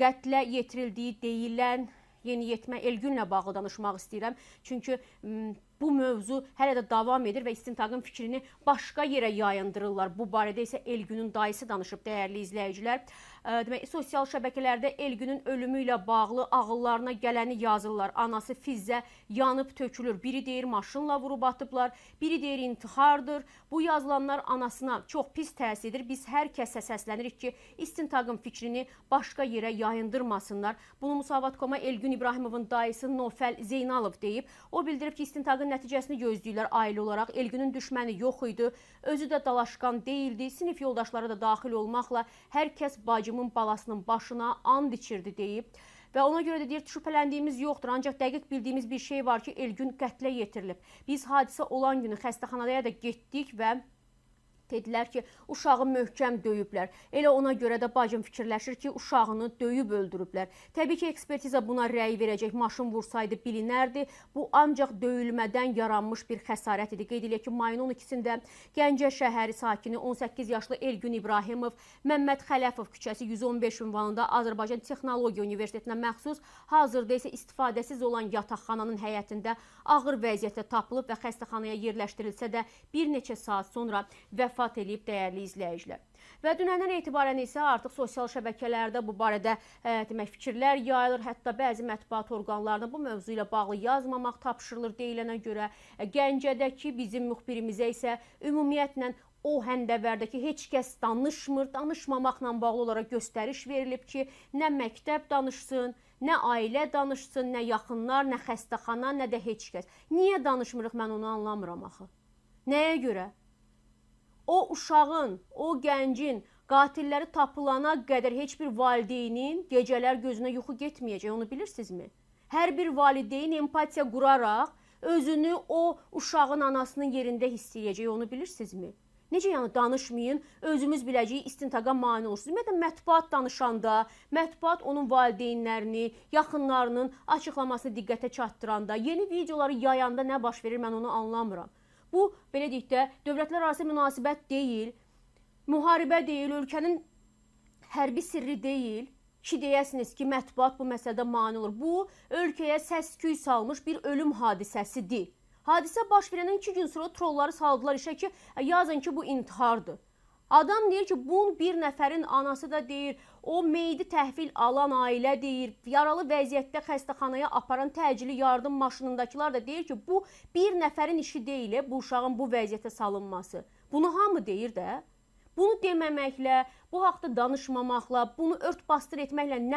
qətlə yetirildiyi deyilən yeniyetmə Elgünlə bağlı danışmaq istəyirəm. Çünki bu mövzu hələ də davam edir və istintaqın fikrini başqa yerə yayındırırlar. Bu barədə isə Elgünün dayısı danışıb, dəyərli izləyicilər. Demək, sosial şəbəkələrdə Elgünün ölümü ilə bağlı ağıllarına gələni yazırlar. Anası Fizzə yanıb tökülür. Biri deyir maşınla vurub atıblar, biri deyir intihardır. Bu yazılanlar anasına çox pis təsir edir. Biz hər kəsə səslənirik ki, istintaqın fikrini başqa yerə yayındırmasınlar. Bunu Musavat.com-a Elgün İbrahimovun dayısı Nofəl Zeynalov deyib. O bildirib ki, istintaqın nəticəsini gözləyirlər ailə olaraq. Elgünün düşməni yox idi, özü də dalaşqan deyildi. Sinif yoldaşları da daxil olmaqla hər kəs bacımın balasının başına and içirdi deyib. Və ona görə də deyir, şübhələndiyimiz yoxdur. Ancaq dəqiq bildiyimiz bir şey var ki, Elgün qətlə yetirilib. Biz hadisə olan günü xəstəxanaya da getdik və dedilər ki, uşağı möhkəm döyüblər. Elə ona görə də bacım fikirləşir ki, uşağını döyüb öldürüblər. Təbii ki, ekspertiza buna rəy verəcək. Maşın vursaydı bilinərdi. Bu ancaq döyülmədən yaranmış bir xəsarət idi. Qeyd edək ki, mayın 12-sində Gəncə şəhəri sakini 18 yaşlı Elgün İbrahimov Məmməd Xələfov küçəsi 115 ünvanında Azərbaycan Texnologiya Universitetinə məxsus, hazırda isə istifadəsiz olan yataqxananın həyətində ağır vəziyyətdə tapılıb və xəstəxanaya yerləşdirilsə də bir neçə saat sonra vəfat eləyib, dəyərli izləyicilər. Və dünəndən etibarən isə artıq sosial şəbəkələrdə bu barədə demək, fikirlər yayılır. Hətta bəzi mətbuat orqanlarına bu mövzu ilə bağlı yazmamaq tapşırılır deyilənə görə. Gəncədəki bizim müxbirimizə isə ümumiyyətlə o həndəvərdəki heç kəs danışmır, danışmamaqla bağlı olaraq göstəriş verilib ki, nə məktəb danışsın, nə ailə danışsın, nə yaxınlar, nə xəstəxana, nə də heç kəs. Niyə danışmırıq, mən onu anlamıram axı. Nəyə görə? O uşağın, o gəncin qatilləri tapılana qədər heç bir valideynin gecələr gözünə yuxu getməyəcək, onu bilirsinizmi? Hər bir valideyn empatiya quraraq özünü o uşağın anasının yerində hiss edəcək, onu bilirsinizmi? Necə yəni danışmayın, özümüz biləcəyik, istintaqa mane olursunuz. Ümumiyyətlə, mətbuat danışanda, mətbuat onun valideynlərini, yaxınlarının açıqlamasını diqqətə çatdıranda, yeni videoları yayanda nə baş verir, mən onu anlamıram. Bu, belə deyək də, dövlətlər arası münasibət deyil, müharibə deyil, ölkənin hərbi sirri deyil ki, deyəsiniz ki, mətbuat bu məsələdə mane olur. Bu, ölkəyə səs-küy salmış bir ölüm hadisəsidir. Hadisə baş verəndən 2 gün sonra trolları saldılar işə ki, yazın ki, bu intihardır. Adam deyir ki, bu bir nəfərin anası da deyir, o meyidi təhvil alan ailə deyir, yaralı vəziyyətdə xəstəxanaya aparan təcili yardım maşınındakılar da deyir ki, bu bir nəfərin işi deyil, bu uşağın bu vəziyyətə salınması. Bunu hamı deyir də. Bunu deməməklə, bu haqda danışmamaqla, bunu ört-bastır etməklə nə